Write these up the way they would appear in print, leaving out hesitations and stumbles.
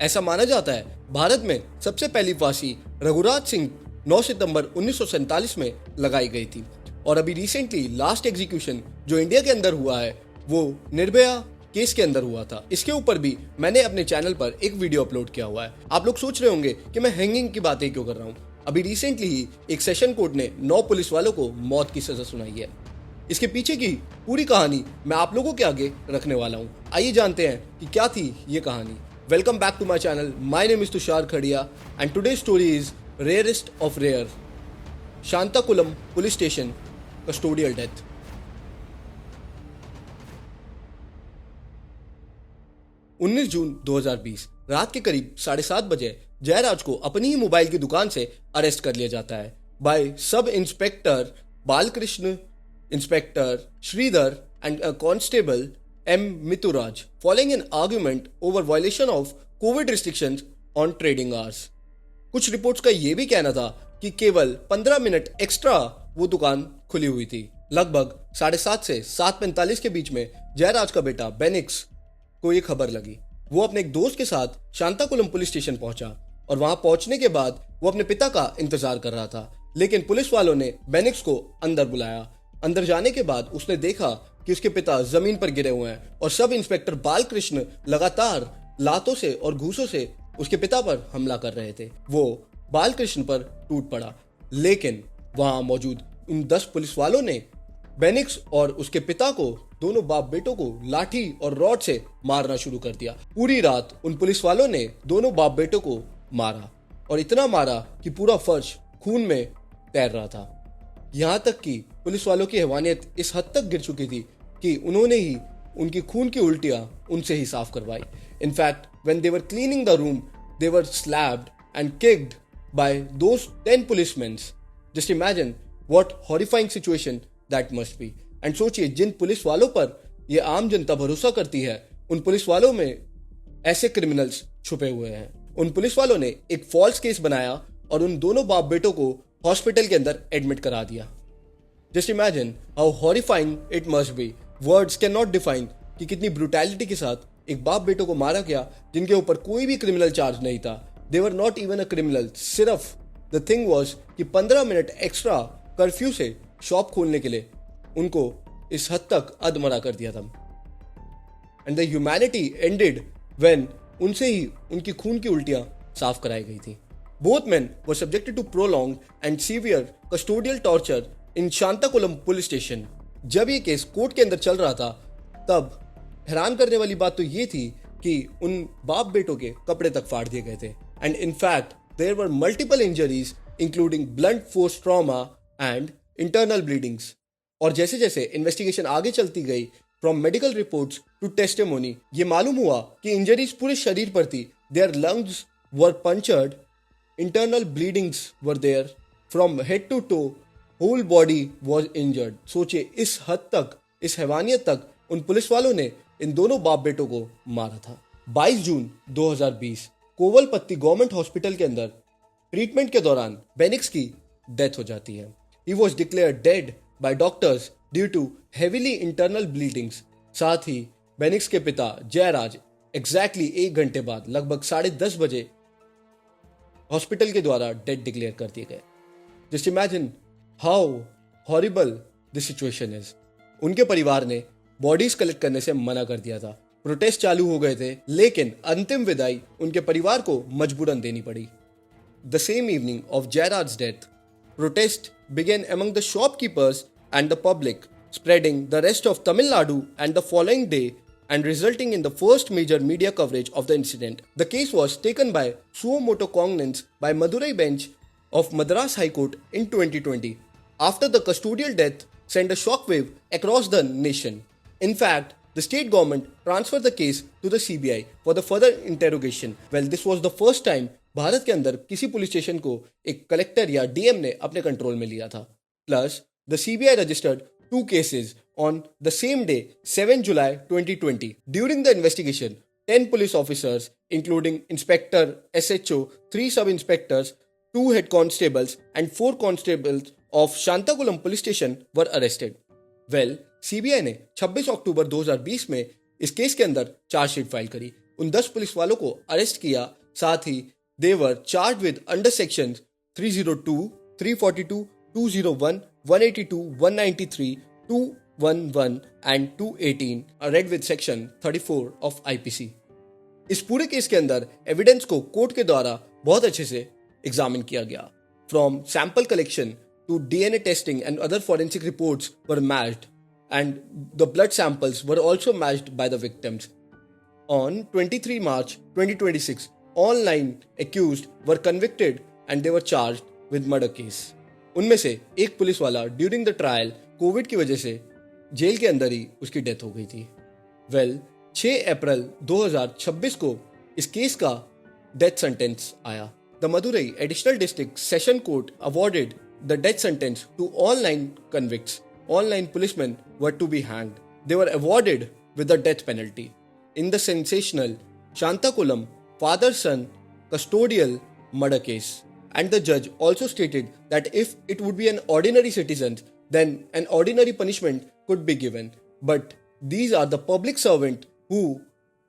ऐसा माना जाता है भारत में सबसे पहली फांसी रघुराज सिंह 9 सितंबर 1947 में लगाई गई थी और अभी रिसेंटली लास्ट एग्जीक्यूशन जो इंडिया के अंदर हुआ है वो निर्भया केस के अंदर हुआ था। इसके ऊपर भी मैंने अपने चैनल पर एक वीडियो अपलोड किया हुआ है। आप लोग सोच रहे होंगे कि मैं हैंगिंग की बातें क्यों कर रहा हूँ। अभी रिसेंटली ही एक सेशन कोर्ट ने 9 पुलिस वालों को मौत की सजा सुनाई है। इसके पीछे की पूरी कहानी मैं आप लोगों के आगे रखने वाला हूँ। आइए जानते हैं कि क्या थी ये कहानी। Welcome back to my channel. My name is Tushar Khadia and today story is rarest of rare, Shantakulam police station custodial death. 19 June 2020 रात के करीब 7:30 बजे जयराज को अपनी ही मोबाइल की दुकान से अरेस्ट कर लिया जाता है by sub inspector Balakrishna, inspector Sridhar and constable M Mithuraj following an argument over violation of COVID restrictions on trading hours. कुछ रिपोर्ट्स का यह भी कहना था कि केवल 15 मिनट एक्स्ट्रा वो दुकान खुली हुई थी। लगभग 7:30 से 7:45 के बीच में जयराज का बेटा बेनिक्स को ये खबर लगी। वो अपने एक दोस्त के साथ शांताकुलम पुलिस स्टेशन पहुंचा और वहां पहुंचने के बाद वो अपने पिता का इंतजार कर रहा था, लेकिन पुलिस वालों ने बेनिक्स को अंदर बुलाया। अंदर जाने के बाद उसने देखा कि उसके पिता जमीन पर गिरे हुए हैं और सब इंस्पेक्टर बालकृष्ण लगातार लातों से और घूसों से उसके पिता पर हमला कर रहे थे। वो बालकृष्ण पर टूट पड़ा, लेकिन वहां मौजूद उन 10 पुलिस वालों ने बेनिक्स और उसके पिता को, दोनों बाप बेटों को लाठी और रॉड से मारना शुरू कर दिया। पूरी रात उन पुलिस वालों ने दोनों बाप बेटों को मारा और इतना मारा कि पूरा फर्श खून में तैर रहा था। यहाँ तक कि पुलिस वालों की हैवानियत इस हद तक गिर चुकी थी कि उन्होंने ही उनकी खून की उल्टियां उनसे ही साफ करवाई। In fact when they were cleaning the room they were slapped and kicked by those 10 policemen. Just imagine what horrifying situation that must be. And सोचिए, जिन पुलिस वालों पर ये आम जनता भरोसा करती है, उन पुलिस वालों में ऐसे क्रिमिनल्स छुपे हुए हैं। उन पुलिस वालों ने एक फॉल्स केस बनाया और उन दोनों बाप बेटों को हॉस्पिटल के अंदर एडमिट करा दिया। Just imagine how horrifying it must be. Words can not define कि कितनी ब्रूटैलिटी के साथ एक बाप बेटों को मारा गया जिनके ऊपर कोई भी क्रिमिनल चार्ज नहीं था। They were not even a criminal. सिर्फ द थिंग वॉज कि 15 मिनट एक्स्ट्रा कर्फ्यू से शॉप खोलने के लिए उनको इस हद तक अधमरा कर दिया था। And the humanity ended when उनसे ही उनकी खून की उल्टियां साफ कराई गई थी। Both men were subjected to prolong and severe custodial torture in Shantakulam police station. जब ये केस कोर्ट के अंदर चल रहा था तब हैरान करने वाली बात तो ये थी कि उन बाप बेटों के कपड़े तक फाड़ दिए गए थे। And in fact there were multiple injuries including blunt force trauma and internal bleedings. और जैसे जैसे इन्वेस्टिगेशन आगे चलती गई, from medical reports to testimony, ये मालूम हुआ कि इंजरीज पूरे शरीर पर थी। Their lungs were punctured, internal bleedings were there, from head to toe whole body was injured. सोचिए, इस हद तक, इस हैवानियत तक उन पुलिस वालों ने इन दोनों बाप बेटों को मारा था। 22 जून 2020 कोवलपत्ती गवर्नमेंट हॉस्पिटल के अंदर ट्रीटमेंट के दौरान बेनिक्स की डेथ हो जाती है। He was declared dead by doctors due to heavily internal bleedings। साथ ही बेनिक्स के पिता जयराज एग्जैक्टली 1 घंटे बाद लगभग 10:30 बजे हॉस्पिटल के द्वारा डेड डिक्लेयर कर दिए गए। Just imagine how horrible this situation is. उनके परिवार ने बॉडीज कलेक्ट करने से मना कर दिया था। प्रोटेस्ट चालू हो गए थे, लेकिन अंतिम विदाई उनके परिवार को मजबूरन देनी पड़ी। The same evening of Jayaraj death, protest began among the shopkeepers and the public, spreading the rest of Tamil Nadu and the following day and resulting in the first major media coverage of the incident. The case was taken by suo motu cognizance by Madurai bench of Madras High Court in 2020 after the custodial death sent a shockwave across the nation. In fact, the state government transferred the case to the CBI for the further interrogation. Well, this was the first time Bharat के अंदर किसी police station को एक collector या DM ने अपने control में लिया था। Plus the CBI registered 2 cases on the same day, 7 July 2020. During the investigation, 10 police officers, including Inspector SHO, 3 sub-inspectors, 2 head constables and 4 constables of Shantakulam police station were arrested. Well, CBI ने 26 अक्टूबर 2020 में इस case के अंदर chargesheet file करी। उन 10 police वालों को arrest किया। साथ ही they were charge with under section 302, 342, 201, 182, 193, 211 and 218 are read with section 34 of IPC। इस पूरे केस के अंदर एविडेंस को कोर्ट के द्वारा बहुत अच्छे से एग्जामिन किया गया। From sample collection to DNA testing and other forensic reports were matched and the blood samples were also matched by the victims. On 23 March 2026, all 9 accused were convicted and they were charged with murder case. उनमें से एक police वाला during the trial Covid की वजह से jail के अंदर ही उसकी डेथ हो गई थी। 6 अप्रैल 2026 को इस केस का डेथ सेंटेंस आया। The Madurai additional district session court awarded the death sentence to all 9 convicts. All 9 policemen were to be hanged. They were awarded with the death penalty. In the sensational Shantakulam father-son custodial murder case. And the judge also stated that if it would be an ordinary citizen, then an ordinary punishment could be given. But these are the public servants who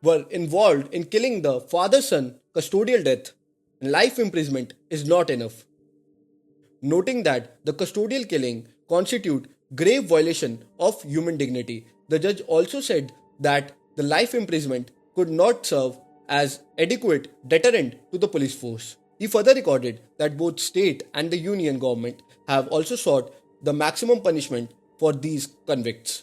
were involved in killing the father-son custodial death. Life imprisonment is not enough. Noting that the custodial killing constitute grave violation of human dignity, the judge also said that the life imprisonment could not serve as adequate deterrent to the police force. He further recorded that both state and the union government have also sought the maximum punishment for these convicts.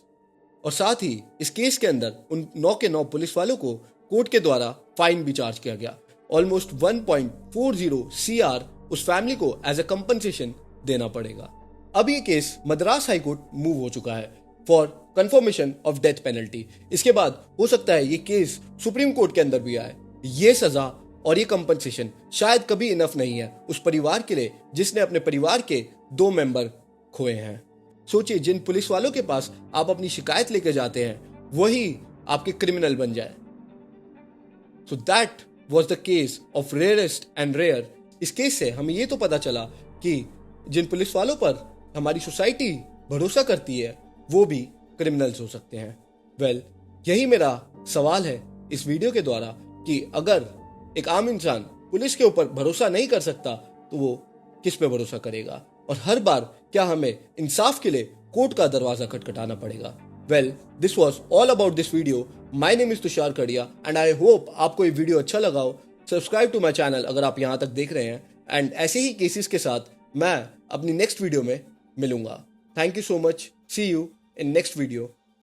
और साथ ही इस case के अंदर उन 9 के 9 police वालों को court के द्वारा फाइन भी चार्ज किया गया। ऑलमोस्ट 1.40 CR उस फैमिली को एज अ कंपनसेशन देना पड़ेगा। अब ये case Madras high court move हो चुका है for confirmation of death penalty. इसके बाद हो सकता है ये केस सुप्रीम कोर्ट के अंदर भी आए। ये सजा और ये कंपनसेशन शायद कभी इनफ नहीं है उस परिवार के लिए जिसने अपने परिवार के 2 मेंबर खोए हैं। सोचिए, जिन पुलिस वालों के पास आप अपनी शिकायत लेकर जाते हैं वही आपके क्रिमिनल बन जाए। So that was the case of rarest and rare. इस केस से हमें ये तो पता चला कि जिन पुलिस वालों पर हमारी सोसाइटी भरोसा करती है वो भी क्रिमिनल्स हो सकते हैं। यही मेरा सवाल है इस वीडियो के द्वारा कि अगर एक आम इंसान पुलिस के ऊपर भरोसा नहीं कर सकता तो वो किस पे भरोसा करेगा, और हर बार क्या हमें इंसाफ के लिए कोर्ट का दरवाजा खटखटाना पड़ेगा। This was all about this video. My name is Tushar Kadiya and I hope आपको ये वीडियो अच्छा लगा हो। सब्सक्राइब टू माई चैनल अगर आप यहाँ तक देख रहे हैं, एंड ऐसे ही केसेस के साथ मैं अपनी नेक्स्ट वीडियो में मिलूंगा। Thank you so much. See you in next video.